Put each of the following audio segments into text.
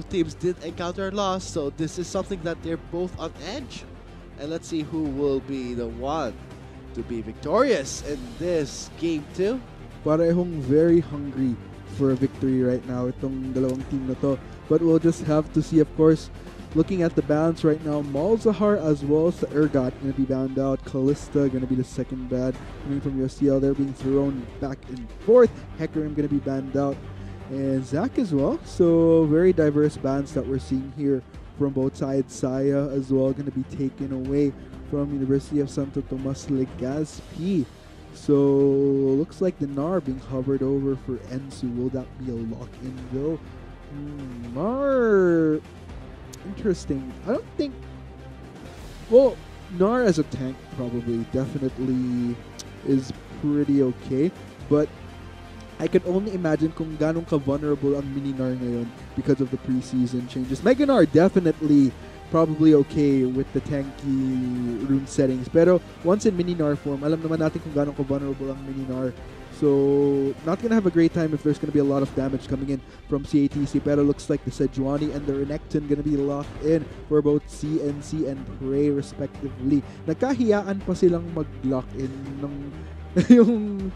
both teams did encounter a loss, so this is something that they're both on edge. And let's see who will be the one to be victorious in this game 2. Parehong very hungry for a victory right now itong dalawang team na to. But we'll just have to see, of course. Looking at the bans right now, Malzahar as well as the Ergot going to be banned out. Callista going to be the second ban coming from USTL. They're being thrown back and forth. Hecarim going to be banned out. And Zac as well. So very diverse bans that we're seeing here from both sides. Saya as well going to be taken away from University of Santo Tomas Legazpi. So looks like the NAR being hovered over for Ensu. Will that be a lock-in though? NAR... Interesting. I don't think... Well, NAR as a tank probably definitely is pretty okay. But I can only imagine kung ganong ka-vulnerable ang mini-NAR ngayon because of the preseason changes. Mega NAR definitely probably okay with the tanky rune settings. Pero once in mini-NAR form, alam naman natin kung ganong ka-vulnerable ang mini-NAR. So, not going to have a great time if there's going to be a lot of damage coming in from CATC. Pero looks like the Sejuani and the Renekton going to be locked in for both CNC and Prey respectively. Nagkahiyaan pa silang mag-lock in ng yung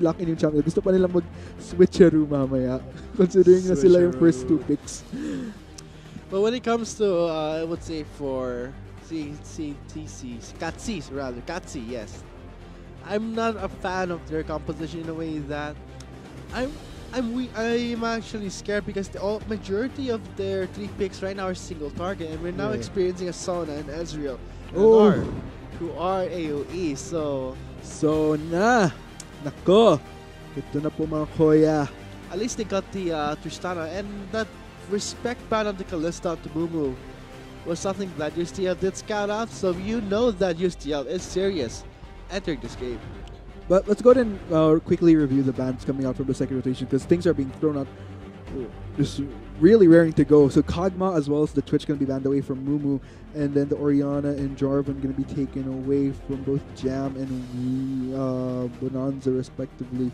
lock in yung champion. Gusto pa nilang mag-switcheroo mamaya considering na sila yung first 2 picks. But when it comes to, I would say for CATC, CATC, yes. I'm not a fan of their composition in a way that I'm actually scared because the majority of their 3 picks right now are single target, and we're now experiencing a Sona and Ezreal who are AoE. So nako, ito na po mga Koya. At least they got the Tristana, and that respect ban of the Callista to Mumu was something that USTL did scout out. So you know that USTL is serious entering this game. But let's go ahead and quickly review the bans coming out from the second rotation because things are being thrown out just really raring to go. So Kog'Maw as well as the Twitch going to be banned away from Mumu, and then the Orianna and Jarvan going to be taken away from both Jam and Bonanza respectively.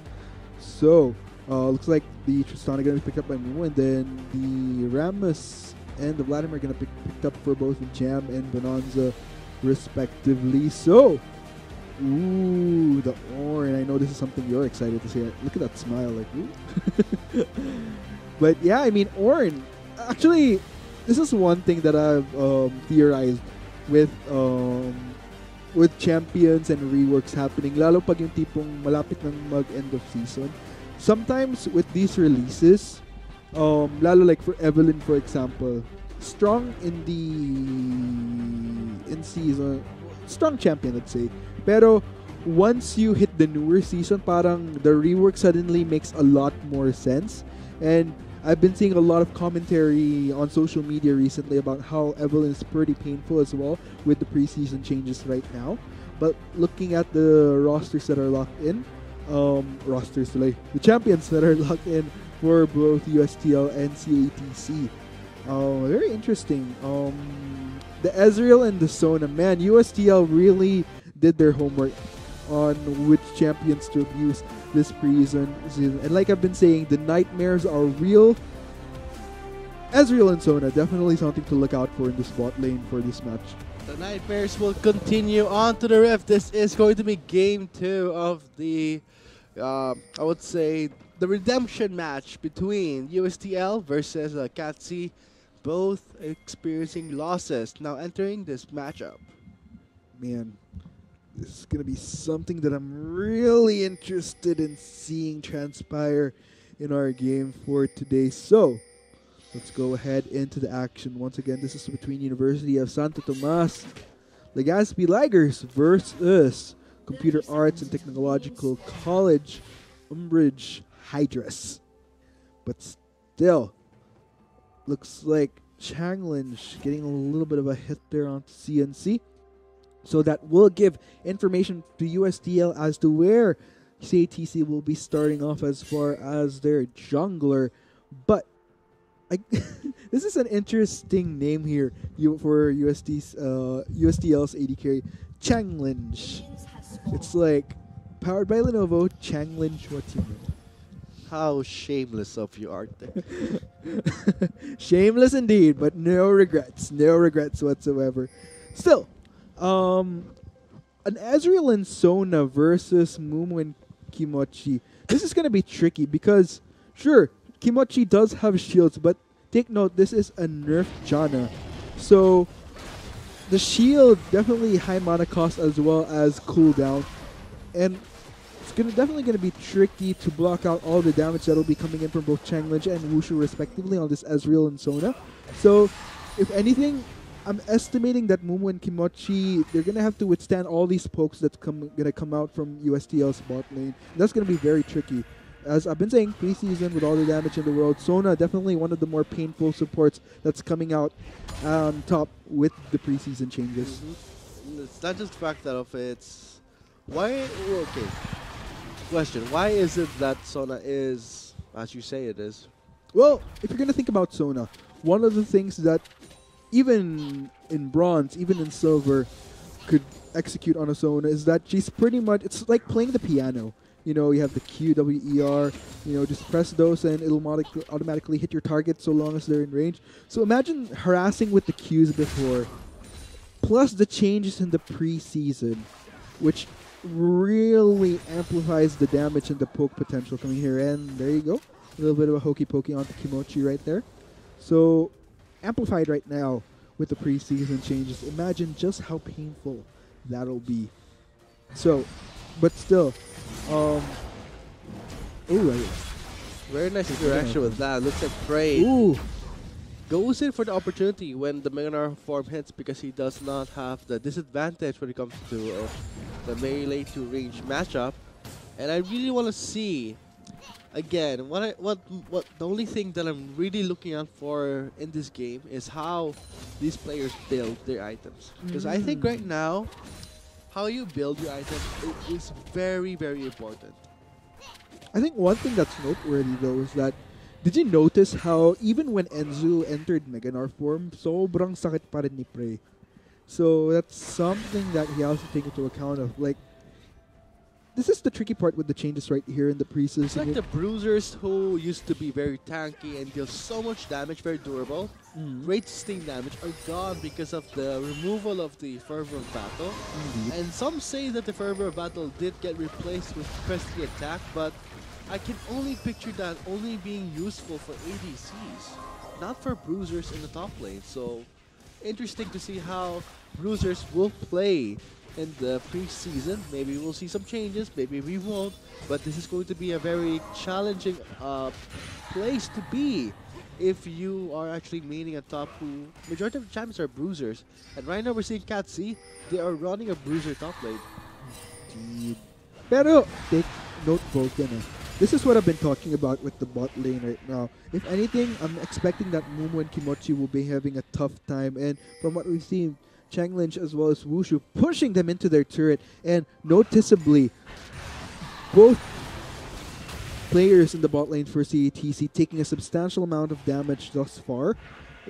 So looks like the Tristana going to be picked up by Mumu, and then the Rammus and the Vladimir going to be picked up for both Jam and Bonanza respectively. So ooh, the Ornn. I know this is something you're excited to see. Look at that smile, like, ooh. But yeah, I mean, Ornn. Actually, this is one thing that I've theorized with champions and reworks happening. Lalo pag yung tipong malapit ng mag-end of season. Sometimes with these releases, lalo like for Evelyn, for example, strong in season, strong champion, let's say. Pero once you hit the newer season, parang the rework suddenly makes a lot more sense. And I've been seeing a lot of commentary on social media recently about how Evelyn is pretty painful as well with the preseason changes right now. But looking at the rosters that are locked in, the champions that are locked in for both USTL and CATC. Very interesting. The Ezreal and the Sona, man, USTL really did their homework on which champions to abuse this preseason. And like I've been saying, the nightmares are real. Ezreal and Sona, definitely something to look out for in the spot lane for this match. The nightmares will continue on to the Rift. This is going to be game 2 of the, I would say, the redemption match between USTL versus CATC, both experiencing losses. Now entering this matchup. Man, this is going to be something that I'm really interested in seeing transpire in our game for today. So, let's go ahead into the action. Once again, this is between University of Santo Tomas Legazpi Ligers versus Computer Arts and Technological College Umbridge Hydras. But still, looks like Changlin getting a little bit of a hit there on CNC. So that will give information to USTL as to where CATC will be starting off as far as their jungler. But this is an interesting name here for USTL's AD carry, Changlin. It's like powered by Lenovo, Changlin. What you mean? How shameless of you, Arthur. Shameless indeed, but no regrets whatsoever. Still, an Ezreal and Sona versus Mumu and Kimochi. This is gonna be tricky because, sure, Kimochi does have shields, but take note, this is a nerfed Janna, so the shield definitely high mana cost as well as cooldown, and it's definitely gonna be tricky to block out all the damage that'll be coming in from both Changlin and Wushu respectively on this Ezreal and Sona. So, if anything, I'm estimating that Mumu and Kimochi, they're gonna have to withstand all these pokes that's gonna come out from USTL's bot lane. That's gonna be very tricky. As I've been saying, preseason with all the damage in the world, Sona definitely one of the more painful supports that's coming out on top with the preseason changes. It's not just the fact that of it's why. Okay, question: why is it that Sona is, as you say, it is? Well, if you're gonna think about Sona, one of the things that even in bronze, even in silver, could execute on a Sona is that she's pretty much, it's like playing the piano. You know, you have the Q, W, E, R, you know, just press those and it'll automatically hit your target so long as they're in range. So imagine harassing with the Qs before, plus the changes in the preseason, which really amplifies the damage and the poke potential coming here. And there you go. A little bit of a hokey pokey onto Kimochi right there. So amplified right now with the preseason changes. Imagine just how painful that'll be. So, but still, ooh, very nice interaction with that. Looks like Prey goes in for the opportunity when the Meganar form hits because he does not have the disadvantage when it comes to the melee to range matchup. And I really want to see again what the only thing that I'm really looking out for in this game is how these players build their items. Because I think right now, how you build your item is very, very important. I think one thing that's noteworthy though is that, did you notice how even when Enzu entered Meganar form, sobrang sakit pa rin ni Prey. So that's something that he has to take into account of. Like, this is the tricky part with the changes right here in the preseason. It's like the bruisers who used to be very tanky and deal so much damage, very durable. Great sustain damage are gone because of the removal of the Fervor of Battle. And some say that the Fervor of Battle did get replaced with Prestige Attack, but I can only picture that only being useful for ADCs, not for bruisers in the top lane. So interesting to see how bruisers will play in the preseason. Maybe we'll see some changes, maybe we won't, but this is going to be a very challenging place to be if you are actually maining a top who majority of the champions are bruisers. And right now we're seeing CATC, they are running a bruiser top lane. Indeed. Pero, take note, Vulcan. This is what I've been talking about with the bot lane right now. If anything, I'm expecting that Mumu and Kimochi will be having a tough time. And from what we've seen, Changlin as well as Wushu pushing them into their turret. And noticeably, both players in the bot lane for CATC taking a substantial amount of damage thus far.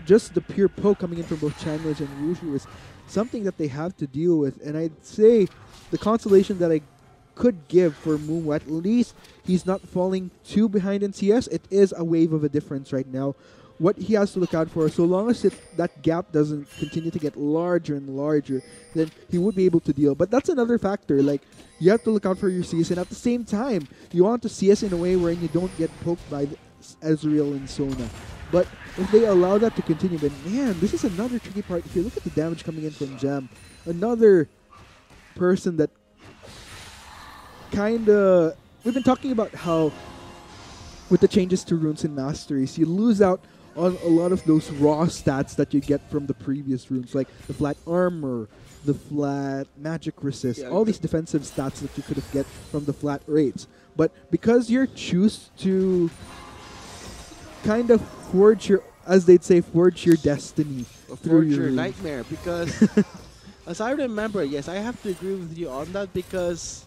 Just the pure poke coming in from both Changlin and Wushu is something that they have to deal with. And I'd say the consolation that I could give for Mumu, at least he's not falling too behind in CS. It is a wave of a difference right now. What he has to look out for, so long as that gap doesn't continue to get larger and larger, then he would be able to deal. But that's another factor. Like, you have to look out for your CS, and at the same time, you want to CS in a way where you don't get poked by Ezreal and Sona. But if they allow that to continue, then man, this is another tricky part. If you look at the damage coming in from Jam, another person that kinda, we've been talking about how with the changes to runes and masteries, you lose out on a lot of those raw stats that you get from the previous runes, like the flat armor, the flat magic resist, all these defensive stats that you could have get from the flat rates. But because you choose to kind of forge your, as they'd say, forge your destiny through your nightmare, because as I remember, yes, I have to agree with you on that, because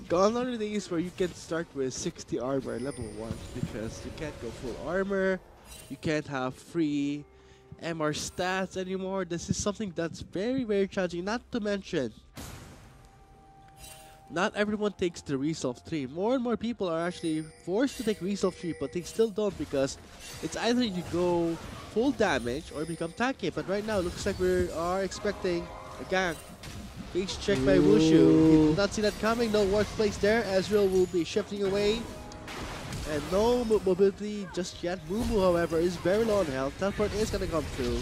gone are the days where you can start with 60 armor level 1, because you can't go full armor, you can't have free MR stats anymore. This is something that's very, very challenging. Not to mention, not everyone takes the resolve 3. More and more people are actually forced to take resolve 3, but they still don't because it's either you go full damage or become tanky. But right now, it looks like we are expecting a gank. Base check by Wushu. He did not see that coming. No workplace there. Ezreal will be shifting away. And no mobility just yet. Mumu, however, is very low on health. Teleport is going to come through.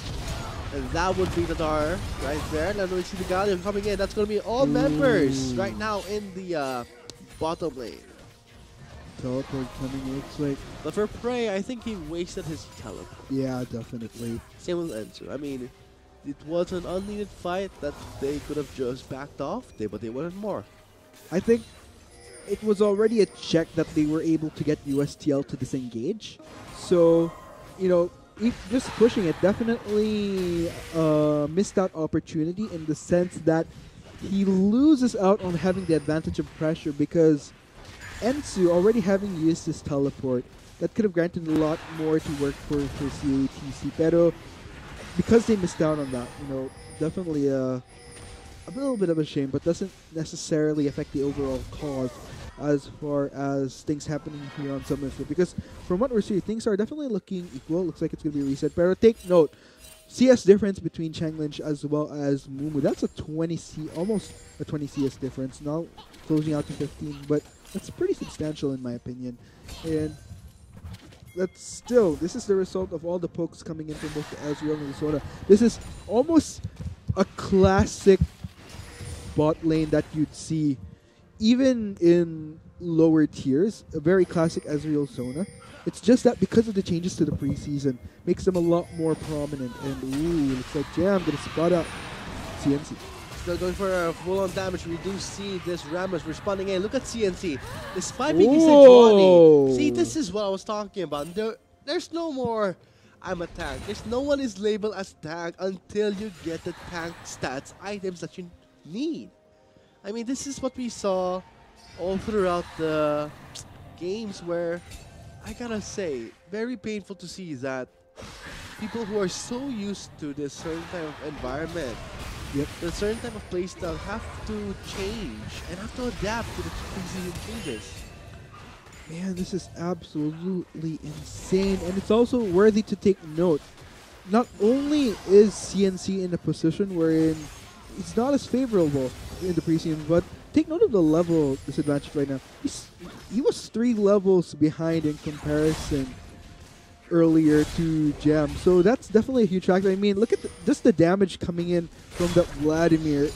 And that would be the Dar right there. Now we see the Galio coming in. That's going to be all members right now in the bottom lane. Teleport coming in, looks like. But for Prey, I think he wasted his teleport. Yeah, definitely. Same with Enzu. I mean, it was an unneeded fight that they could have just backed off, but they wanted more. I think it was already a check that they were able to get USTL to disengage. So, you know, just pushing it definitely missed out opportunity in the sense that he loses out on having the advantage of pressure because Ensu already having used his teleport, that could have granted a lot more to work for CATC. Pero because they missed out on that, you know, definitely a little bit of a shame, but doesn't necessarily affect the overall cause as far as things happening here on Summerfield. Because from what we're seeing, things are definitely looking equal. Looks like it's going to be reset. Pero take note, CS difference between Changlin as well as Mumu. That's a 20 almost a 20 CS difference. Now closing out to 15, but that's pretty substantial in my opinion. And that's still, this is the result of all the pokes coming in from both the Ezreal and the Soda. This is almost a classic bot lane that you'd see even in lower tiers, a very classic Ezreal Zona. It's just that because of the changes to the preseason, makes them a lot more prominent. And ooh, looks like Jam gonna spot out CNC. Still going for a full-on damage. We do see this Rammus responding in. Look at CNC. Despite being Sejuani, see, this is what I was talking about. There's no more, I'm a tank. There's no one is labeled as tank until you get the tank stats, items that you need. I mean, this is what we saw all throughout the games where, I gotta say, very painful to see that people who are so used to this certain type of environment, the certain type of playstyle have to change and have to adapt to the preseason changes. Man, this is absolutely insane. And it's also worthy to take note. Not only is CNC in a position wherein it's not as favorable in the preseason, but take note of the level disadvantage right now. He was 3 levels behind in comparison earlier to Jam, so that's definitely a huge factor. I mean, look at just the damage coming in from that Vladimir.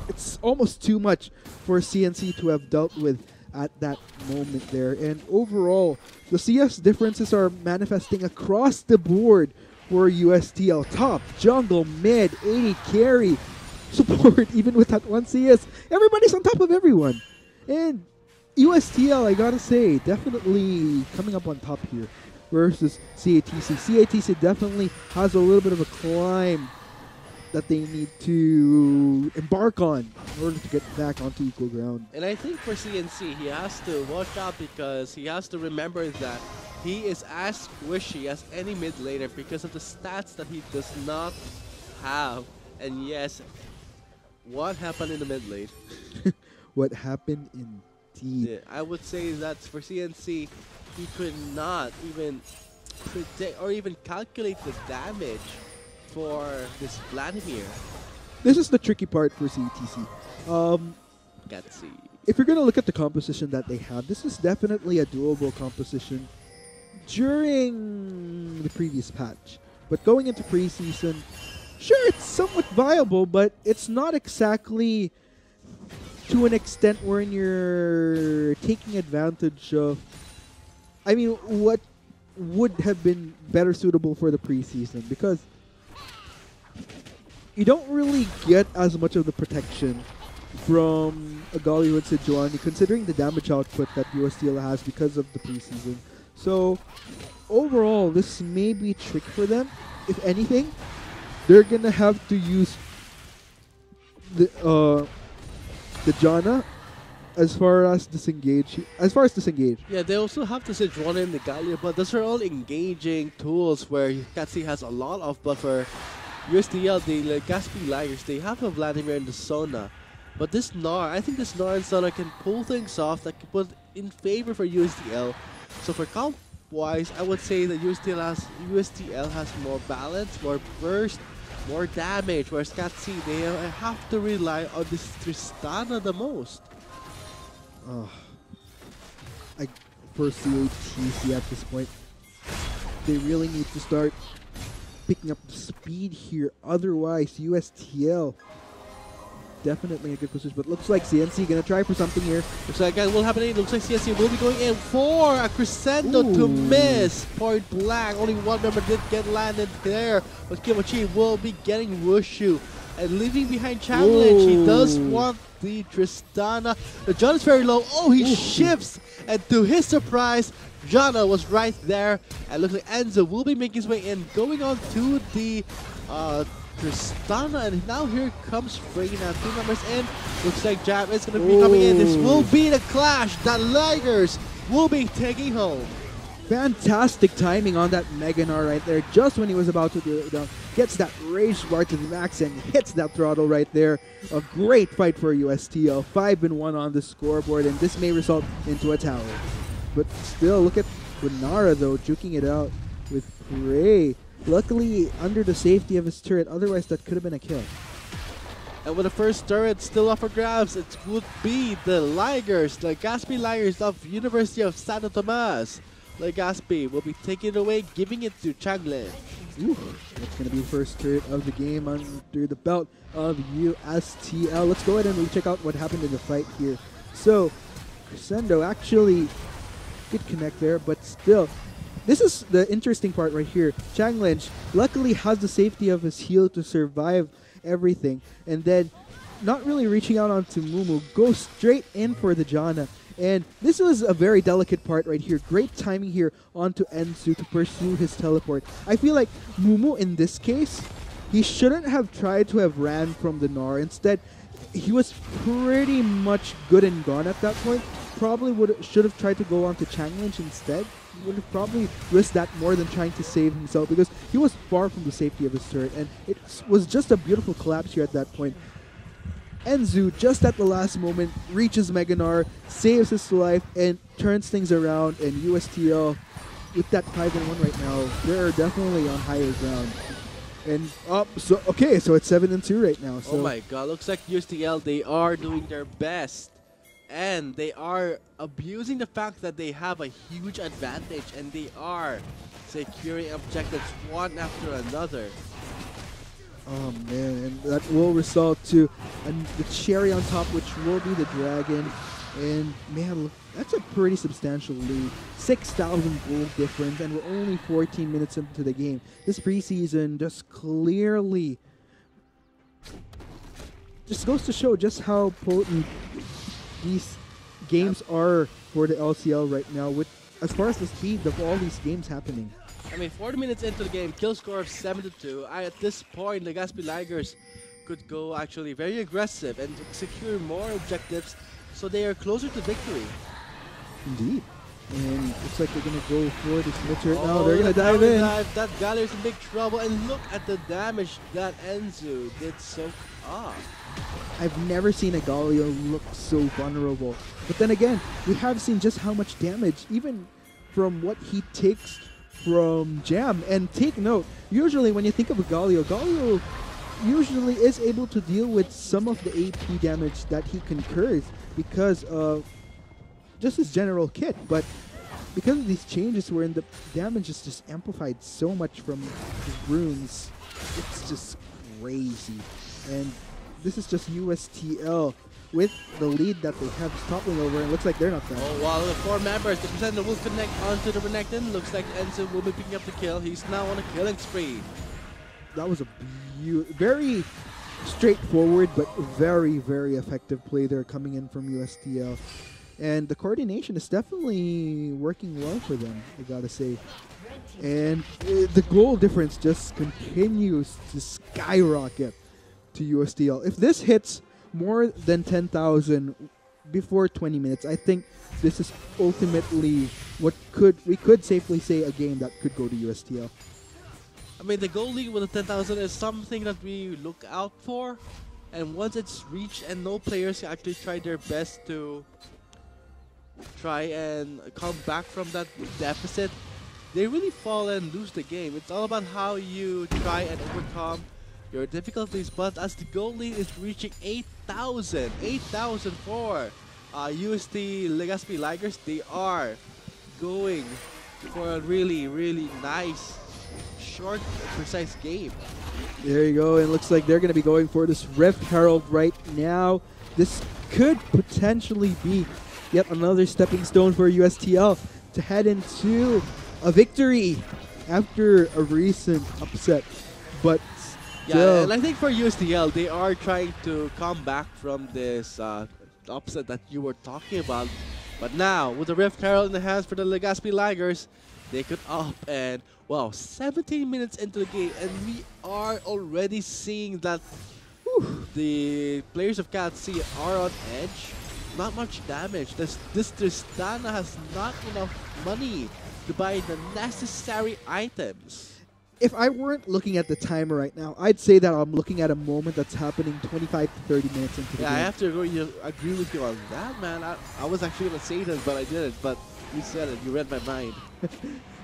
It's almost too much for CNC to have dealt with at that moment there. And overall, the CS differences are manifesting across the board for USTL. Top, jungle, mid, 80 carry, support, even with that 1 CS. Everybody's on top of everyone. And USTL, I gotta say, definitely coming up on top here versus CATC. CATC definitely has a little bit of a climb that they need to embark on in order to get back onto equal ground. And I think for CNC, he has to watch out because he has to remember that he is as squishy as any mid laner because of the stats that he does not have. And yes, what happened in the mid lane? What happened indeed? Yeah, I would say that for CNC, he could not even predict or even calculate the damage for this Vladimir. This is the tricky part for CTC. CATC. If you're going to look at the composition that they have, this is definitely a doable composition during the previous patch. But going into preseason, sure, it's somewhat viable, but it's not exactly to an extent wherein you're taking advantage of, I mean, what would have been better suitable for the preseason, because you don't really get as much of the protection from a Gollywood Sejuani, considering the damage output that USTL has because of the preseason. So overall, this may be a trick for them. If anything, they're gonna have to use the Janna as far as disengage. Yeah, they also have the Sejuani and the Galio, but those are all engaging tools where CATC has a lot of. But for USTL, the Legaspi Laggers, they have a Vladimir and the Sona. But this Gnar, I think this Gnar installer can pull things off that can put in favor for USTL. So for comp wise, I would say that USTL has more balance, more burst, more damage, whereas CATC, they have to rely on this Tristana the most. I for CATC at this point, they really need to start picking up the speed here. Otherwise, USTL definitely in a good position. But looks like CNC gonna try for something here. Looks like that will happen. Looks like CNC will be going in for a crescendo to miss. Point blank. Only one member did get landed there. But Kimochi will be getting Wushu and leaving behind Changlin. She does want the Tristana. The John is very low. Oh, he shifts. And to his surprise, Jana was right there. And looks like Enzo will be making his way in, going on to the Tristana, and now here comes Freyna. 2 members in. Looks like Jam is going to be coming in. This will be the clash that Ligers will be taking home. Fantastic timing on that Meganar right there. Just when he was about to do it down, gets that rage bar to the max and hits that throttle right there. A great fight for USTL. 5-1 on the scoreboard, and this may result into a tower. But still, look at Bonara though, juking it out with Prey. Luckily, under the safety of his turret, otherwise that could have been a kill. And with the first turret still up for grabs, it would be the Ligers, the Gaspi Ligers of University of Santo Tomas. Legaspi will be taking it away, giving it to Changlin. That's going to be the first turret of the game under the belt of USTL. Let's go ahead and check out what happened in the fight here. So, Crescendo actually did connect there, but still, this is the interesting part right here. Changlin luckily has the safety of his heal to survive everything, and then not really reaching out onto Mumu, goes straight in for the Jana. And this was a very delicate part right here. Great timing here onto Ensu to pursue his teleport. I feel like Mumu in this case, he shouldn't have tried to have ran from the Gnar. Instead, he was pretty much good and gone at that point. Probably should have tried to go on to Changlin instead. He would have probably risked that more than trying to save himself, because he was far from the safety of his turret. And it was just a beautiful collapse here at that point. Enzu, just at the last moment, reaches Meganar, saves his life, and turns things around. And USTL, with that 5-1 right now, they're definitely on higher ground. And so it's 7-2 right now. So. Oh my god, looks like USTL, they are doing their best. And they are abusing the fact that they have a huge advantage, and they are securing objectives one after another. Oh man, and that will result to the cherry on top, which will be the Dragon. And man, look, that's a pretty substantial lead. 6,000 gold difference, and we're only 14 minutes into the game. This preseason just clearly just goes to show just how potent these games are for the LCL right now, with as far as the speed of all these games happening. I mean, 40 minutes into the game, kill score of 7-2. At this point, the Gaspi Ligers could go actually very aggressive and secure more objectives, so they are closer to victory. Indeed. And looks like they're going to go for this mid turret now. They're going to dive in. That Galler's in big trouble, and look at the damage that Enzu did so I've never seen a Galio look so vulnerable. But then again, we have seen just how much damage, even from what he takes from Jam. And take note, usually when you think of a Galio, Galio usually is able to deal with some of the AP damage that he concurs because of just his general kit. But because of these changes wherein the damage is just amplified so much from his runes, it's just crazy. And this is just USTL with the lead that they have toppling over, and it looks like they're not done. Oh, while the 4 members, the Crescendo will connect onto the Renekton. Looks like Enzo will be picking up the kill. He's now on a killing spree. That was a very straightforward but very, very effective play there coming in from USTL. And the coordination is definitely working well for them, I gotta say. And the goal difference just continues to skyrocket to USTL. If this hits more than 10,000 before 20 minutes, I think this is ultimately what we could safely say a game that could go to USTL. I mean, the goal lead with the 10,000 is something that we look out for, And once it's reached and no players actually try their best to try and come back from that deficit, they really fall and lose the game. It's all about how you try and overcome your difficulties. But as the goal lead is reaching 8,000 for UST Legazpi Ligers, they are going for a really, really nice, short, precise game. There you go, and it looks like they're going to be going for this Rift Herald right now. This could potentially be yet another stepping stone for USTL to head into a victory after a recent upset. But still, yeah, and I think for USTL, they are trying to come back from this upset that you were talking about. But now, with the Rift Herald in the hands for the Legazpi Ligers, they could up and, wow, 17 minutes into the game, and we are already seeing that the players of CATC are on edge. Not much damage. This Tristana has not enough money to buy the necessary items. if I weren't looking at the timer right now, I'd say that I'm looking at a moment that's happening 25 to 30 minutes into the game. Yeah, I have to agree with you on that, man. I was actually going to say this, but I didn't. But you said it. You read my mind.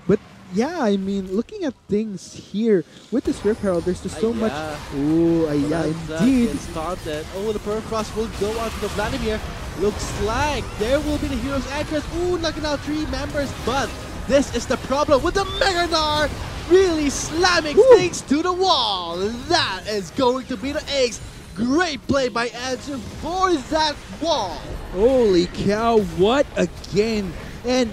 But yeah, I mean, looking at things here with this Rift Herald, there's just so much. Oh, yeah, indeed. Gets taunted. Oh, the Permafrost will go on to the Vladimir. Looks like there will be the hero's entrance. Ooh, knocking out 3 members. But this is the problem with the Meganar really slamming things to the wall. That is going to be the ace. Great play by Answer for that wall. Holy cow, what a game. And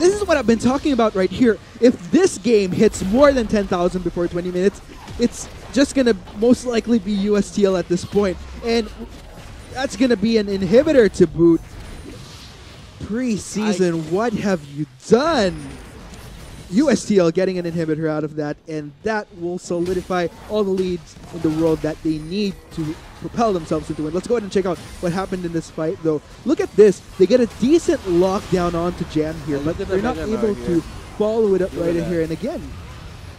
this is what I've been talking about right here. If this game hits more than 10,000 before 20 minutes, it's just going to most likely be USTL at this point. And that's going to be an inhibitor to boot. Preseason, what have you done? USTL getting an inhibitor out of that, and that will solidify all the leads in the world that they need to propel themselves into win. Let's go ahead and check out what happened in this fight, though. Look at this. They get a decent lockdown onto Jam here, but they're not able to follow it up right in here. And again,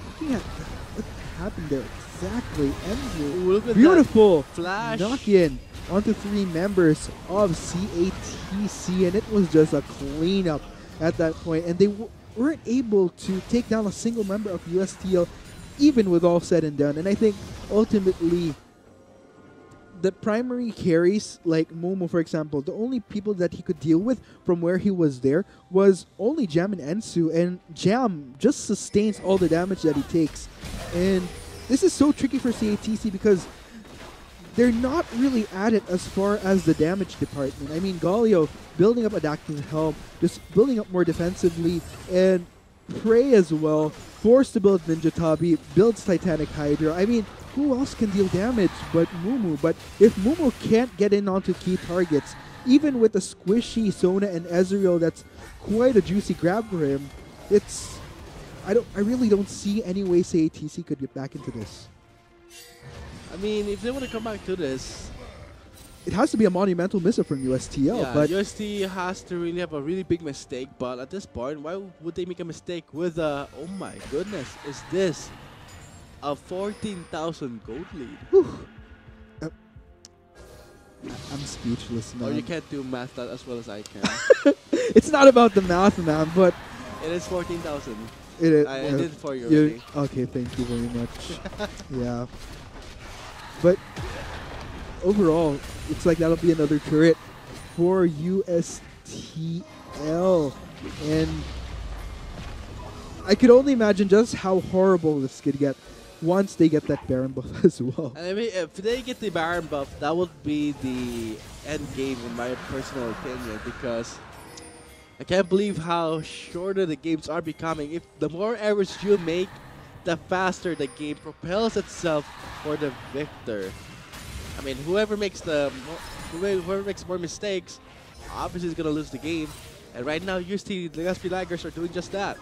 looking at what happened there exactly. Enzo, beautiful flash knock-in onto 3 members of CATC, and it was just a cleanup at that point. And they weren't able to take down a single member of USTL, even with all said and done. And I think ultimately, the primary carries, like Momo, for example, the only people that he could deal with from where he was there was only Jam and Ensu, and Jam just sustains all the damage that he takes. And this is so tricky for CATC because they're not really at it as far as the damage department. I mean, Galio building up Adactive Helm, just building up more defensively, and Prey as well, forced to build Ninja Tabi, builds Titanic Hydra. I mean, who else can deal damage but Mumu? But if Mumu can't get in onto key targets, even with a squishy Sona and Ezreal, that's quite a juicy grab for him. It's I really don't see any way CATC could get back into this. I mean, if they want to come back to this, it has to be a monumental miss-up from USTL. yeah, but UST has to really have a really big mistake. But at this point, why would they make a mistake with a, oh my goodness, is this a 14,000 gold lead? I'm speechless now. Oh, you can't do math that as well as I can. It's not about the math, man, but It is 14,000. it is. I did it for you already. Okay, thank you very much. Yeah. But overall, looks like that'll be another turret for USTL. And I could only imagine just how horrible this could get once they get that Baron buff as well. And I mean, if they get the Baron buff, that would be the end game in my personal opinion, because I can't believe how shorter the games are becoming. If the more errors you make, the faster the game propels itself for the victor. I mean, whoever makes more mistakes, obviously is gonna lose the game. And right now, UST Legazpi Ligers are doing just that.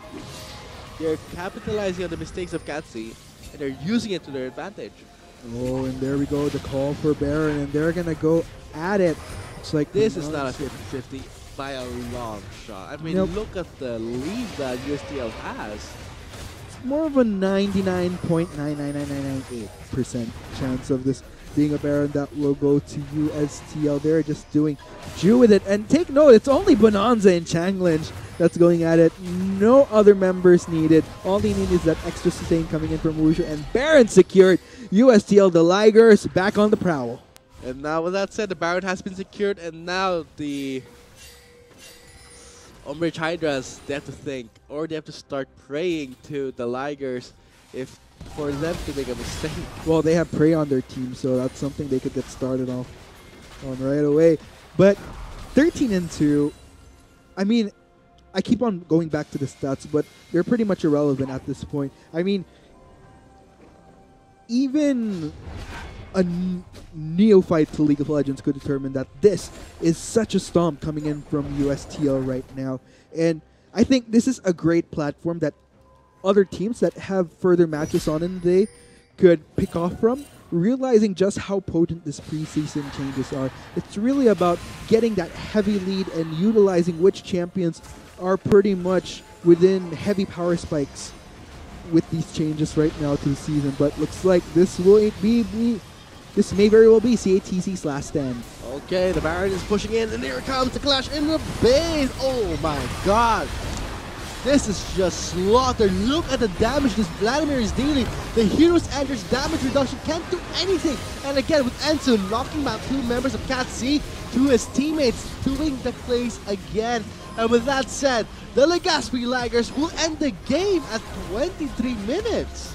They're capitalizing on the mistakes of CATC, and they're using it to their advantage. Oh, and there we go, the call for Baron, and they're gonna go at it. It's like This is not a 50-50 by a long shot. I mean, look at the lead that USTL has. More of a 99.99998% chance of this being a Baron that will go to USTL. They're just doing Jew with it. And take note, it's only Bonanza and Changlinch that's going at it. No other members needed. All they need is that extra sustain coming in from Wushu. And Baron secured. USTL, the Ligers, back on the prowl. And now with that said, the Baron has been secured, and now the Umbridge Hydras, they have to think, or they have to start praying to the Ligers if for them to make a mistake. Well, they have Prey on their team, so that's something they could get started off on right away. But 13-2, I mean, I keep on going back to the stats, but they're pretty much irrelevant at this point. I mean, even a neophyte to League of Legends could determine that this is such a stomp coming in from USTL right now. And I think this is a great platform that other teams that have further matches on in the day could pick off from, realizing just how potent this preseason changes are. It's really about getting that heavy lead and utilizing which champions are pretty much within heavy power spikes with these changes right now to the season. But looks like this may very well be CATC's last stand. Okay, the Baron is pushing in, and here comes the clash in the base. Oh my god. This is just slaughter. Look at the damage this Vladimir is dealing. The Hero's Ender's damage reduction can't do anything. And again, with Ensu knocking back 2 members of CATC to his teammates, doing the plays again. And with that said, the Legazpi Ligers will end the game at 23 minutes.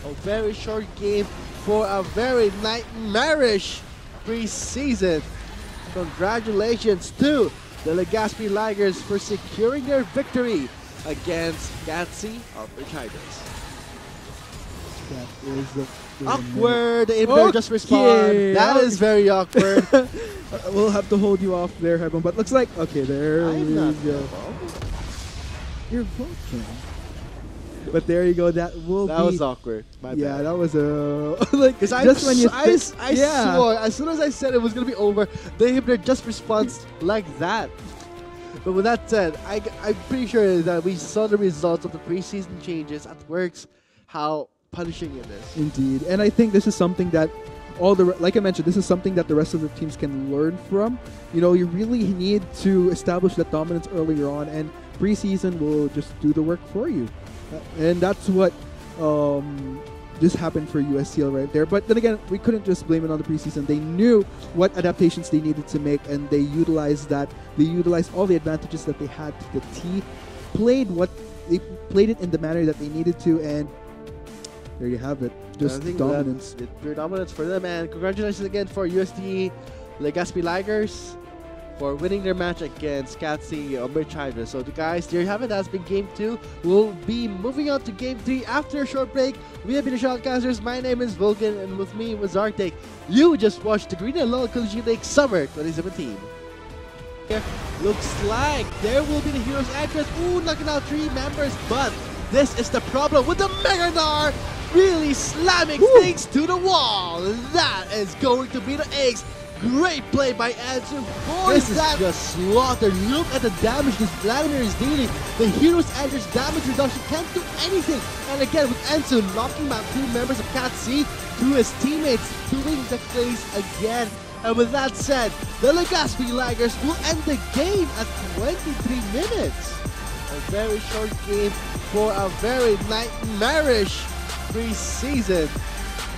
A very short game for a very nightmarish preseason. Congratulations to the Legazpi Ligers for securing their victory against CATC Umbridge Hydras. That is the awkward. The inhibitor just respawned. That is very awkward. We'll have to hold you off there, Hebron. But looks like, okay, there we go. You're welcome. But there you go. That was awkward. My bad. That was a like because I yeah. swore as soon as I said it was gonna be over, the inhibitor just responds like that. But with that said, I'm pretty sure that we saw the results of the preseason changes at Works, how punishing it is. Indeed, and I think this is something that like I mentioned, this is something that the rest of the teams can learn from. You know, you really need to establish that dominance earlier on, and preseason will just do the work for you. And that's what just happened for USTL right there. But then again, we couldn't just blame it on the preseason. They knew what adaptations they needed to make, and they utilized that. They utilized all the advantages that they had to the T, played it in the manner that they needed to, and there you have it. Just dominance. Pure dominance for them, and congratulations again for USD Legazpi Ligers for winning their match against CATC Umbridge Hydras. So guys, there you have it. That's been Game 2. We'll be moving on to Game 3 after a short break. We have been the Shoutcasters. My name is Vulcan, and with me was Arctic. You just watched the Garena LOL Collegiate League Summer 2017. Looks like there will be the Heroes Entrance. Ooh, knocking out 3 members, but this is the problem with the Megadar really slamming things to the wall. That is going to be the ace. Great play by Ansu. This is just slaughter. Look at the damage this Vladimir is dealing. The Hero's Ender's damage reduction can't do anything. And again, with Ansu knocking back 2 members of CATC to his teammates, doing the plays again. And with that said, the Legazpi Ligers will end the game at 23 minutes. A very short game for a very nightmarish preseason.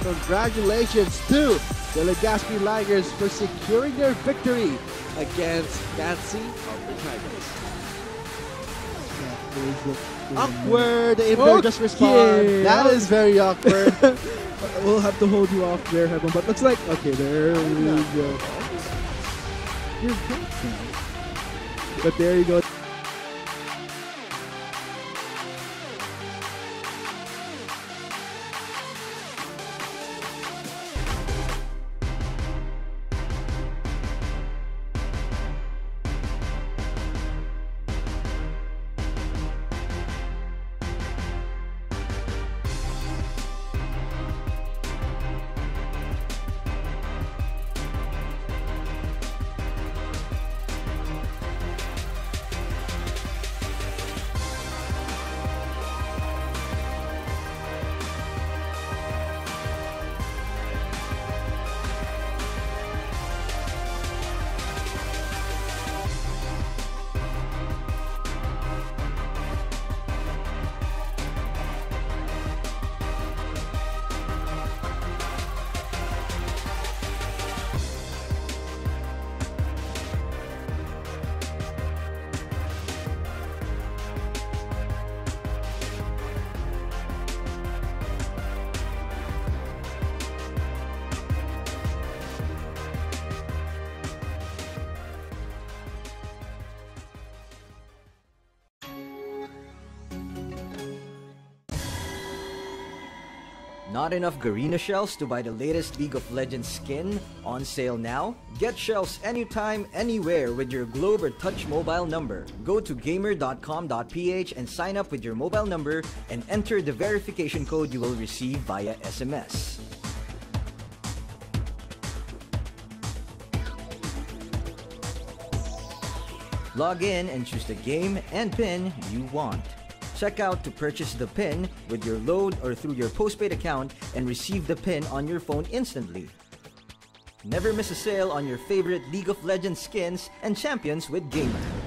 Congratulations to the Legazpi Ligers for securing their victory against CATC Umbridge Hydras. Awkward. The inhibitor just respawned. That is very awkward. We'll have to hold you off there, Hebron. But looks like, okay, there we go. You're welcome. But there you go. Not enough Garena shells to buy the latest League of Legends skin? On sale now? Get shells anytime, anywhere with your Globe or Touch mobile number. Go to gamer.com.ph and sign up with your mobile number and enter the verification code you will receive via SMS. Log in and choose the game and pin you want. Check out to purchase the pin with your load or through your postpaid account and receive the pin on your phone instantly. Never miss a sale on your favorite League of Legends skins and champions with Gamer.